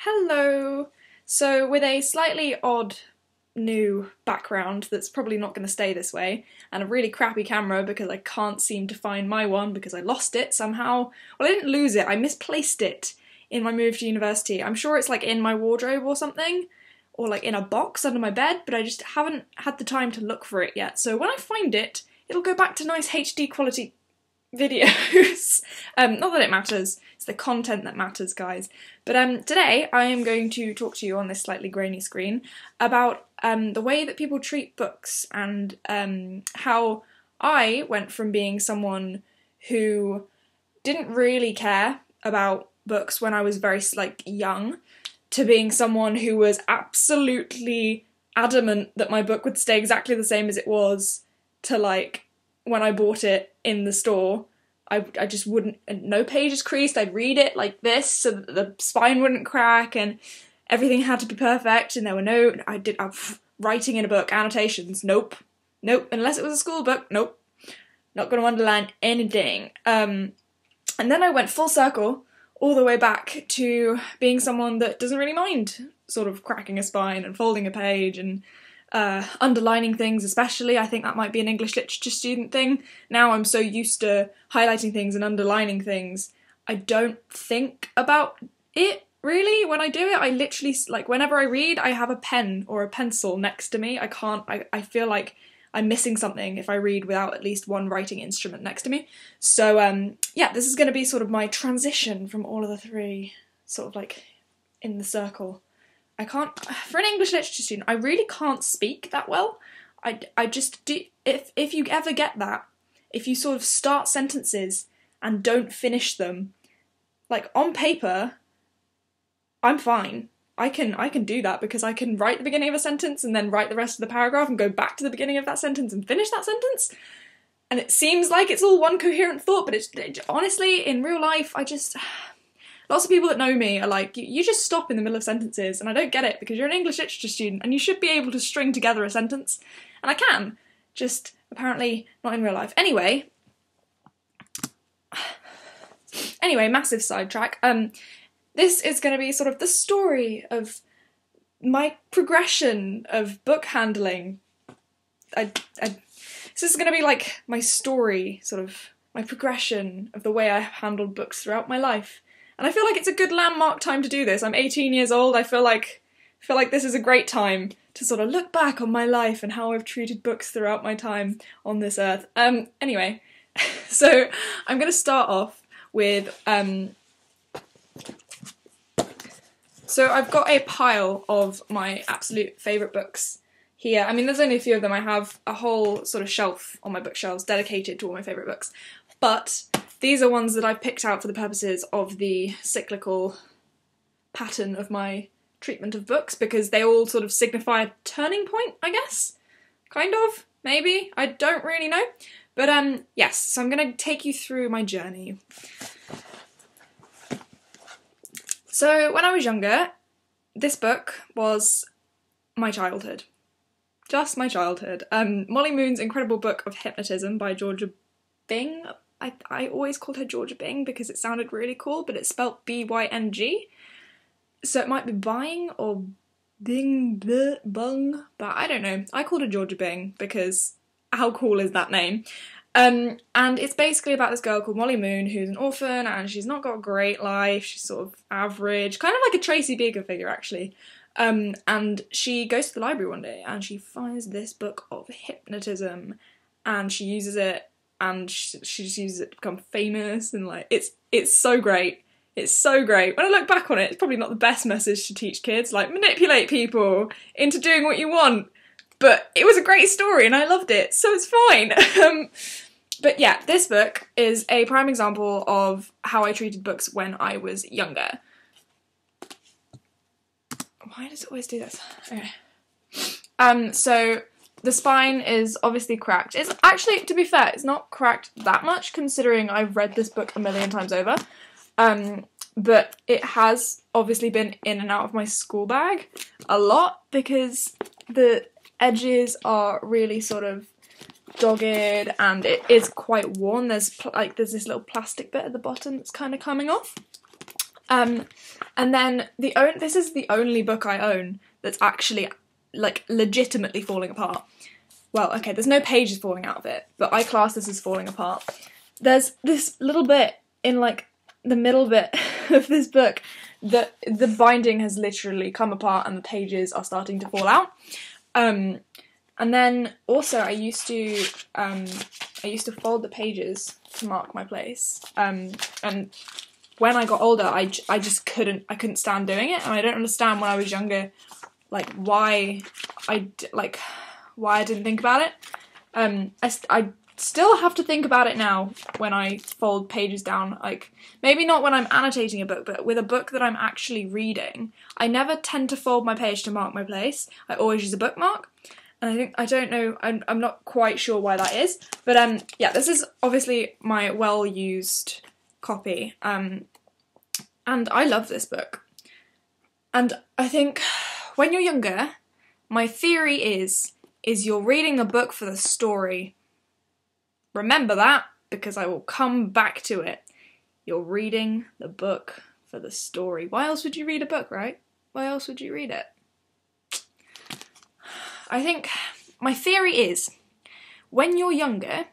Hello! So with a slightly odd new background that's probably not going to stay this way, and a really crappy camera because I can't seem to find my one because I lost it somehow. Well, I didn't lose it, I misplaced it in my move to university. I'm sure it's like in my wardrobe or something, or like in a box under my bed, but I just haven't had the time to look for it yet. So when I find it, it'll go back to nice HD quality videos. Not that it matters, it's the content that matters, guys. But today I am going to talk to you on this slightly grainy screen about the way that people treat books and how I went from being someone who didn't really care about books when I was very young to being someone who was absolutely adamant that my book would stay exactly the same as it was to when I bought it in the store. I just wouldn't, no pages creased, I'd read it like this so that the spine wouldn't crack and everything had to be perfect, and there were no, writing in a book, annotations, nope, unless it was a school book, nope, not going to underline anything. And then I went full circle all the way back to being someone that doesn't really mind sort of cracking a spine and folding a page and underlining things especially. I think that might be an English literature student thing. Now I'm so used to highlighting things and underlining things, I don't think about it really when I do it. I literally, whenever I read, I have a pen or a pencil next to me. I feel like I'm missing something if I read without at least one writing instrument next to me. So yeah, this is going to be sort of my transition from all of the three, sort of in the circle. I can't, for an English literature student, I really can't speak that well. I just do, if you ever get that, if you sort of start sentences and don't finish them, on paper, I'm fine. I can do that because I can write the beginning of a sentence and then write the rest of the paragraph and go back to the beginning of that sentence and finish that sentence. And it seems like it's all one coherent thought, but honestly, in real life, lots of people that know me are like, you just stop in the middle of sentences, and I don't get it because you're an English literature student and you should be able to string together a sentence. And I can, just apparently not in real life. Anyway, massive sidetrack. This is going to be sort of the story of my progression of book handling. This is going to be my story, sort of my progression of the way I have handled books throughout my life. And I feel like it's a good landmark time to do this. I'm 18 years old. I feel like this is a great time to sort of look back on my life and how I've treated books throughout my time on this earth. Anyway, so I'm going to start off with, so I've got a pile of my absolute favourite books here. I mean, there's only a few of them. I have a whole sort of shelf on my bookshelves dedicated to all my favourite books. But these are ones that I've picked out for the purposes of the cyclical pattern of my treatment of books, because they all sort of signify a turning point, I guess? Kind of? Maybe? I don't really know. But yes, so I'm going to take you through my journey. So when I was younger, this book was my childhood. Just my childhood. Molly Moon's incredible book of hypnotism by Georgia Bing. I always called her Georgia Bing because it sounded really cool, but it's spelt B-Y-N-G. So it might be buying or bing, bung, but I don't know. I called her Georgia Bing because how cool is that name? And it's basically about this girl called Molly Moon who's an orphan and she's not got a great life. She's sort of average, kind of like a Tracy Beaker figure actually. And she goes to the library one day and she finds this book of hypnotism and she uses it. And she just uses it to become famous, and it's so great. It's so great. When I look back on it, it's probably not the best message to teach kids, manipulate people into doing what you want. But it was a great story and I loved it, so it's fine. But yeah, this book is a prime example of how I treated books when I was younger. Why does it always do this? Okay. So the spine is obviously cracked. It's actually, to be fair, it's not cracked that much considering I've read this book a million times over. But it has obviously been in and out of my school bag a lot because the edges are really sort of dogged and it is quite worn. There's this little plastic bit at the bottom that's kind of coming off. And then this is the only book I own that's actually like legitimately falling apart. Well, okay, there's no pages falling out of it, but I class this as falling apart. There's this little bit in like the middle bit of this book that the binding has literally come apart and the pages are starting to fall out. And then also I used to fold the pages to mark my place. And when I got older, I couldn't stand doing it, and I don't understand when I was younger, like why I didn't think about it. I still have to think about it now when I fold pages down. Like, maybe not when I'm annotating a book, but with a book that I'm actually reading, I never tend to fold my page to mark my place. I always use a bookmark. And I don't know, I'm not quite sure why that is. But yeah, this is obviously my well-used copy. And I love this book. And I think when you're younger, my theory is you're reading the book for the story. Remember that, because I will come back to it. You're reading the book for the story. Why else would you read a book, right? Why else would you read it? I think my theory is, when you're younger,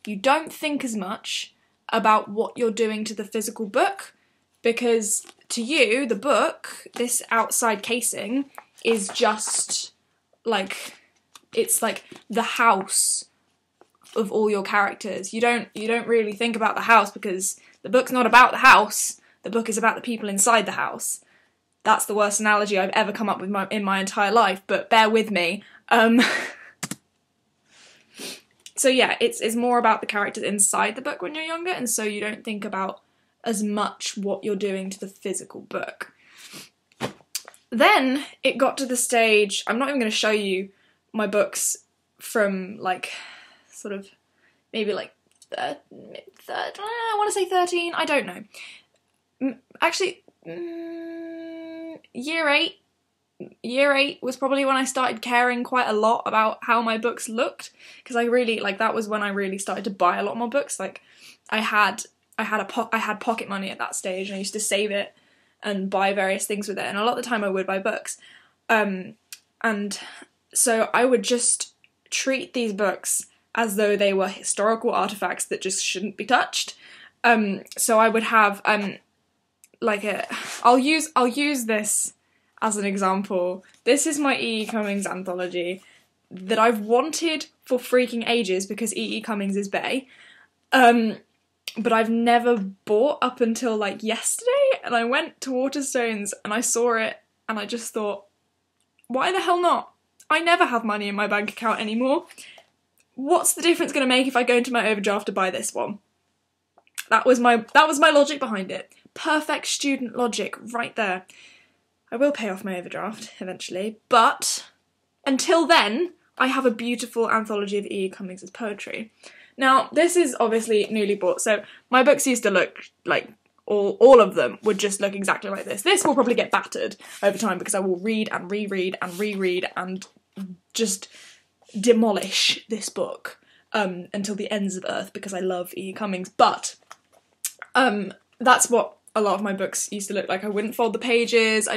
you don't think as much about what you're doing to the physical book, because to you, the book, this outside casing, is just like, it's like the house of all your characters. You don't really think about the house, because the book's not about the house, the book is about the people inside the house. That's the worst analogy I've ever come up with in my entire life, but bear with me. So yeah, it's more about the characters inside the book when you're younger, and so you don't think about as much what you're doing to the physical book. Then it got to the stage, I'm not even going to show you my books from like, sort of, maybe like, I want to say 13, I don't know. Actually, year 8. Year 8 was probably when I started caring quite a lot about how my books looked, because I really, like, that was when I really started to buy a lot more books. Like, I had pocket money at that stage, and I used to save it and buy various things with it, and a lot of the time I would buy books. And so I would just treat these books as though they were historical artifacts that just shouldn't be touched. So I would have like I'll use this as an example. This is my E.E. Cummings anthology that I've wanted for freaking ages, because E.E. Cummings is bae. But I've never bought up until like yesterday, and I went to Waterstones and I saw it and I just thought, why the hell not? I never have money in my bank account anymore. What's the difference going to make if I go into my overdraft to buy this one? That was my logic behind it. Perfect student logic right there. I will pay off my overdraft eventually, but until then, I have a beautiful anthology of E.E. Cummings' poetry. Now, this is obviously newly bought, so my books used to look like, all of them would just look exactly like this. This will probably get battered over time, because I will read and reread and reread and just demolish this book until the ends of earth, because I love E.E. Cummings. But that's what a lot of my books used to look like. I wouldn't fold the pages,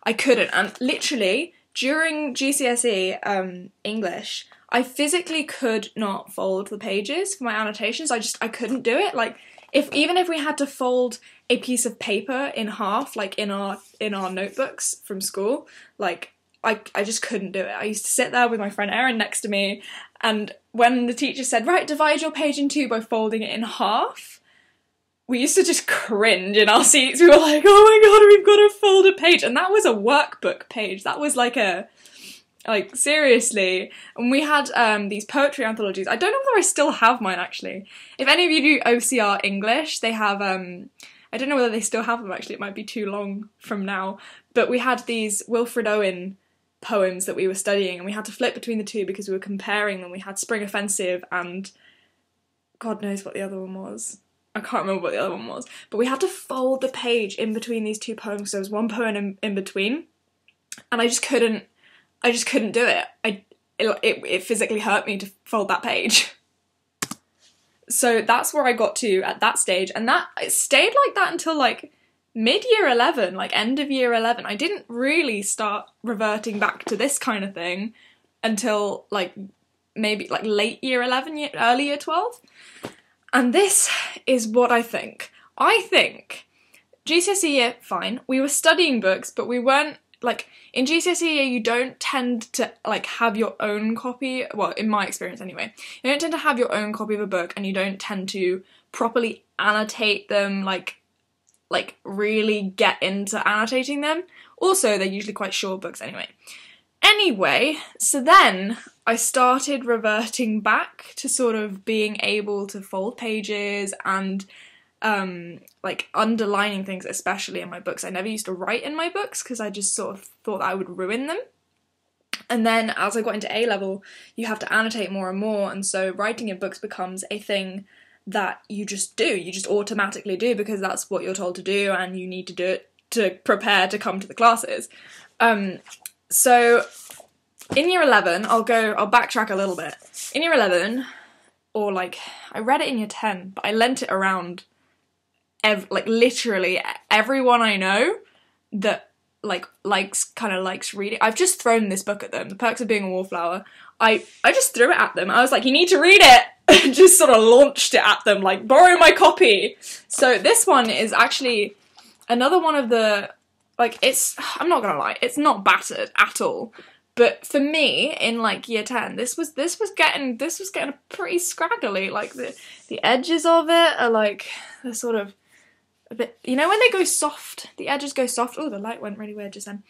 I couldn't. And literally, during GCSE English, I physically could not fold the pages for my annotations. I couldn't do it. Like, even if we had to fold a piece of paper in half, like in our notebooks from school, like, I just couldn't do it. I used to sit there with my friend Erin next to me, and when the teacher said, right, divide your page in two by folding it in half, we used to just cringe in our seats. We were like, oh my god, we've got to fold a page. And that was a workbook page. That was like seriously. And we had these poetry anthologies. I don't know whether I still have mine, actually. If any of you do OCR English, they have, I don't know whether they still have them, actually. It might be too long from now. But we had these Wilfred Owen poems that we were studying, and we had to flip between the two because we were comparing them. We had Spring Offensive and God knows what the other one was. I can't remember what the other one was. But we had to fold the page in between these two poems. So there was one poem in between. And I just couldn't do it. It physically hurt me to fold that page. So that's where I got to at that stage. And it stayed like that until like mid-year 11, like end of year 11. I didn't really start reverting back to this kind of thing until like maybe like late year 11, early year 12. And this is what I think. I think GCSE year, fine, we were studying books, but we weren't, like, in GCSE year you don't tend to, like, have your own copy, well, in my experience anyway, you don't tend to have your own copy of a book, and you don't tend to properly annotate them, like really get into annotating them. Also, they're usually quite short books anyway. Anyway, so then I started reverting back to sort of being able to fold pages and like underlining things, especially in my books. I never used to write in my books because I just sort of thought that I would ruin them. And then as I got into A-level, you have to annotate more and more, and so writing in books becomes a thing that you just automatically do because that's what you're told to do and you need to do it to prepare to come to the classes. So in year 11, I'll backtrack a little bit. In year 11, or like, I read it in year 10, but I lent it around, like literally everyone I know that kind of likes reading. I've just thrown this book at them, The Perks of Being a Wallflower. I just threw it at them. I was like, you need to read it! And just sort of launched it at them, like, borrow my copy! So this one is actually another one of the, like, I'm not gonna lie, it's not battered at all. But for me, in like year 10, this was getting pretty scraggly. Like the edges of it are like, they're sort of a bit, you know when they go soft, the edges go soft. Oh, the light went really weird just then.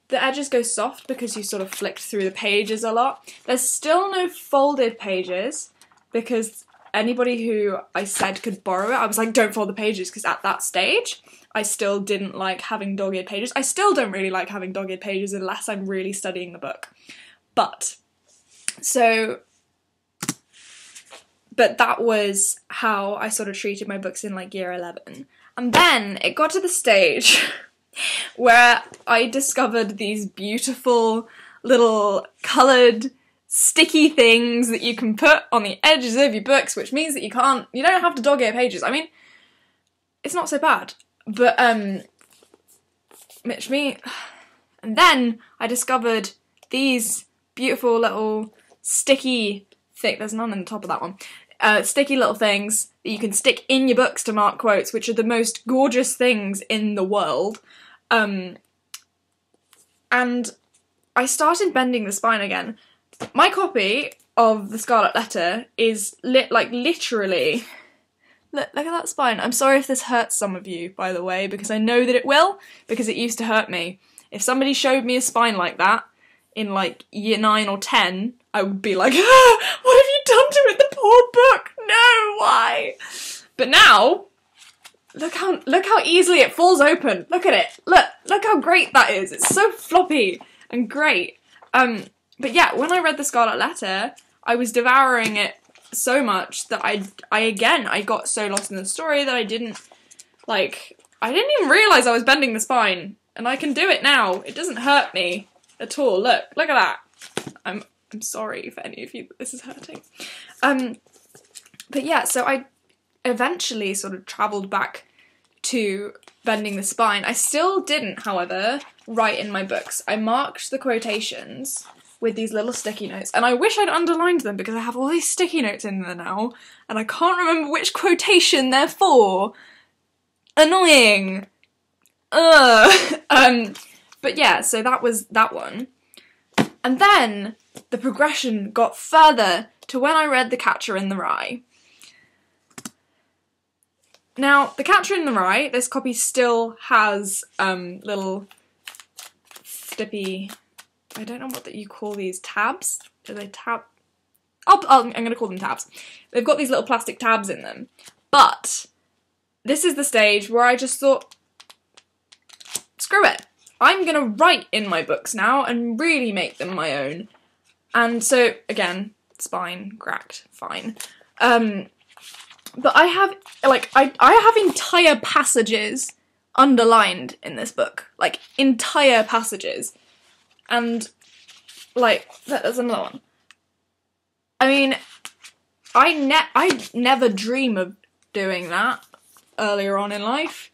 The edges go soft because you sort of flicked through the pages a lot. There's still no folded pages because anybody who I said could borrow it, I was like, don't fold the pages, because at that stage, I still didn't like having dog-eared pages. I still don't really like having dog-eared pages unless I'm really studying the book. But that was how I sort of treated my books in like year 11. And then it got to the stage where I discovered these beautiful little coloured sticky things that you can put on the edges of your books, which means that you don't have to dog-ear pages. I mean, it's not so bad, but and then I discovered these beautiful little sticky there's none on the top of that one, sticky little things that you can stick in your books to mark quotes, which are the most gorgeous things in the world. And I started bending the spine again. My copy of The Scarlet Letter is literally... Look at that spine. I'm sorry if this hurts some of you, by the way, because I know that it will, because it used to hurt me. If somebody showed me a spine like that in like year 9 or 10, I would be like, ah, what have you done to it, the poor book? No, why? But now, look how easily it falls open. Look at it. Look how great that is. It's so floppy and great. But yeah, when I read The Scarlet Letter, I was devouring it so much that I got so lost in the story that I didn't even realise I was bending the spine. And I can do it now. It doesn't hurt me at all. Look at that. I'm sorry if any of you this is hurting. But yeah, so I eventually sort of travelled back to bending the spine. I still didn't, however, write in my books. I marked the quotations with these little sticky notes, and I wish I'd underlined them because I have all these sticky notes in there now, and I can't remember which quotation they're for. Annoying. But yeah, so that was that one. And then the progression got further to when I read The Catcher in the Rye. Now, The Catcher in the Rye, this copy still has little stippy, I don't know what that you call these, tabs? Are they tab? I'm going to call them tabs. They've got these little plastic tabs in them. But this is the stage where I just thought, screw it. I'm going to write in my books now and really make them my own. And so, again, spine cracked, fine. But I have, I have entire passages underlined in this book. Like, entire passages. And, there's another one. I mean, I never dream of doing that earlier on in life.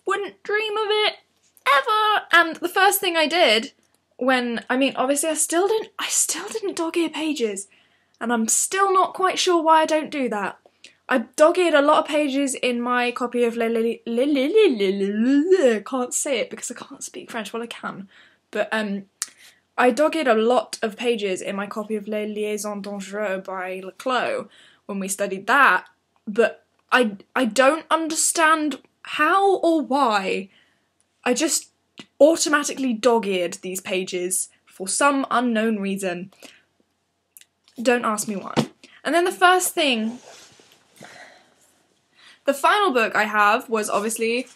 wouldn't dream of it ever. And the first thing I did when, I mean, obviously I still didn't dog-ear pages, and I'm still not quite sure why I don't do that. I dog-eared a lot of pages in my copy of can't say it because I can't speak French. Well, I can, but I dog-eared a lot of pages in my copy of Les Liaisons Dangereuses by Leclos when we studied that, but I don't understand how or why. I just automatically dog-eared these pages for some unknown reason. Don't ask me why. And then the final book I have was obviously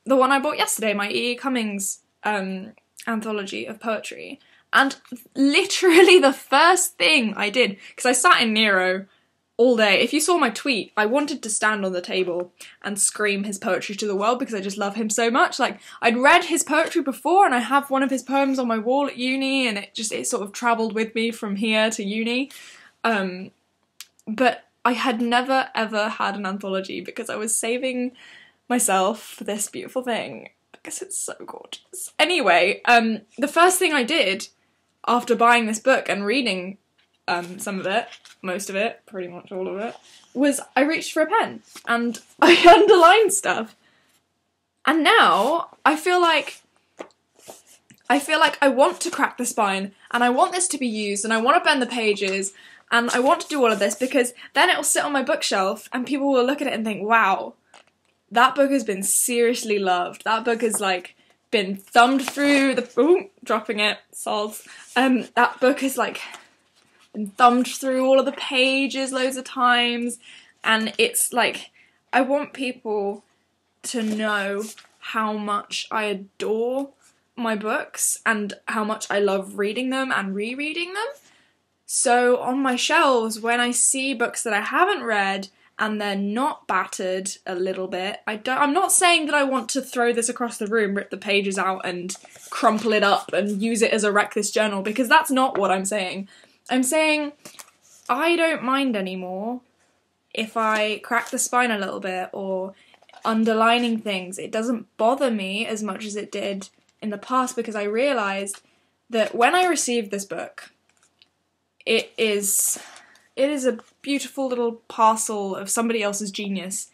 the one I bought yesterday, my E. Cummings anthology of poetry. And literally the first thing I did, because I sat in Nero all day. If you saw my tweet, I wanted to stand on the table and scream his poetry to the world because I just love him so much. Like, I'd read his poetry before and I have one of his poems on my wall at uni, and it sort of travelled with me from here to uni. But I had never ever had an anthology because I was saving myself for this beautiful thing because it's so gorgeous. Anyway, the first thing I did after buying this book and reading some of it, most of it, pretty much all of it, was I reached for a pen and I underlined stuff. And now I feel like I want to crack the spine and I want this to be used and I want to bend the pages and I want to do all of this because then it'll sit on my bookshelf and people will look at it and think, wow, that book has been seriously loved. That book has like been thumbed through the, ooh, dropping it, sods. That book has like been thumbed through all of the pages loads of times, and it's like, I want people to know how much I adore my books and how much I love reading them and rereading them. So on my shelves, when I see books that I haven't read and they're not battered a little bit, I'm not saying that I want to throw this across the room, rip the pages out and crumple it up and use it as a wreck this journal, because that's not what I'm saying. I'm saying I don't mind anymore if I crack the spine a little bit or underlining things. It doesn't bother me as much as it did in the past because I realised that when I received this book, it is a beautiful little parcel of somebody else's genius.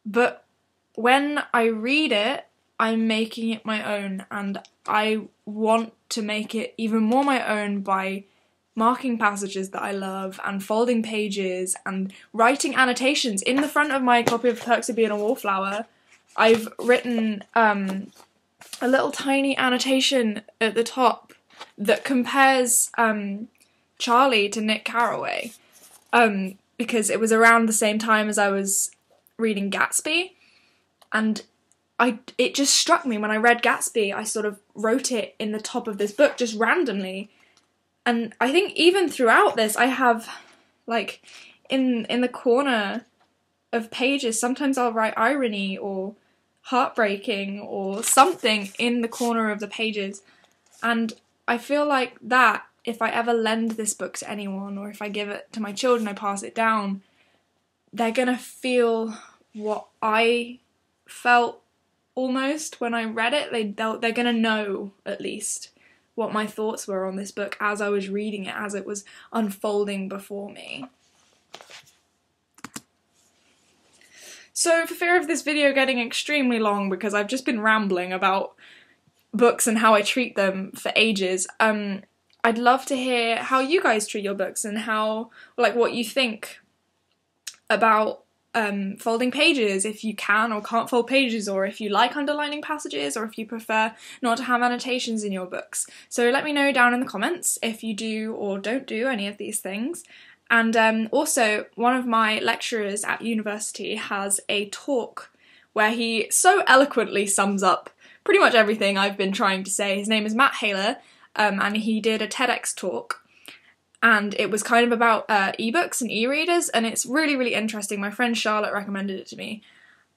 But when I read it, I'm making it my own, and I want to make it even more my own by marking passages that I love and folding pages and writing annotations. In the front of my copy of Perks of Being a Wallflower, I've written a little tiny annotation at the top that compares Charlie to Nick Carraway, because it was around the same time as I was reading Gatsby, and it just struck me when I read Gatsby. I sort of wrote it in the top of this book just randomly, and I think even throughout this I have, like, in the corner of pages, sometimes I'll write irony or heartbreaking or something in the corner of the pages, and I feel like that if I ever lend this book to anyone or if I give it to my children, I pass it down, they're gonna feel what I felt almost when I read it. They're gonna know, at least, what my thoughts were on this book as I was reading it, as it was unfolding before me. So, for fear of this video getting extremely long, because I've just been rambling about books and how I treat them for ages, I'd love to hear how you guys treat your books and how, like, what you think about folding pages, if you can or can't fold pages, or if you like underlining passages, or if you prefer not to have annotations in your books. So let me know down in the comments if you do or don't do any of these things. And also, one of my lecturers at university has a talk where he so eloquently sums up pretty much everything I've been trying to say. His name is Matt Haler, and he did a TEDx talk, and it was kind of about ebooks and e-readers, and it's really, really interesting. My friend Charlotte recommended it to me,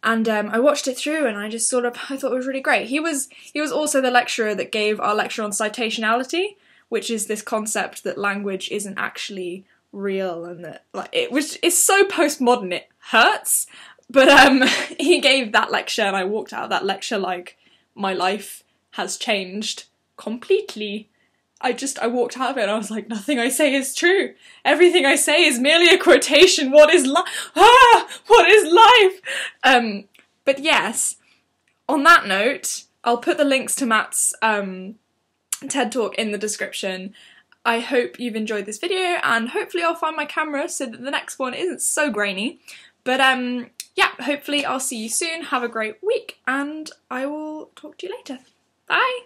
and I watched it through, and I thought it was really great. He was also the lecturer that gave our lecture on citationality, which is this concept that language isn't actually real, and that, like, it's so postmodern it hurts, But he gave that lecture and I walked out of that lecture like my life has changed completely. I walked out of it and I was like, nothing I say is true. Everything I say is merely a quotation. What is what is life? But yes, on that note, I'll put the links to Matt's TED Talk in the description. I hope you've enjoyed this video, and hopefully I'll find my camera so that the next one isn't so grainy. But yeah, hopefully I'll see you soon. Have a great week, and I will talk to you later. Bye!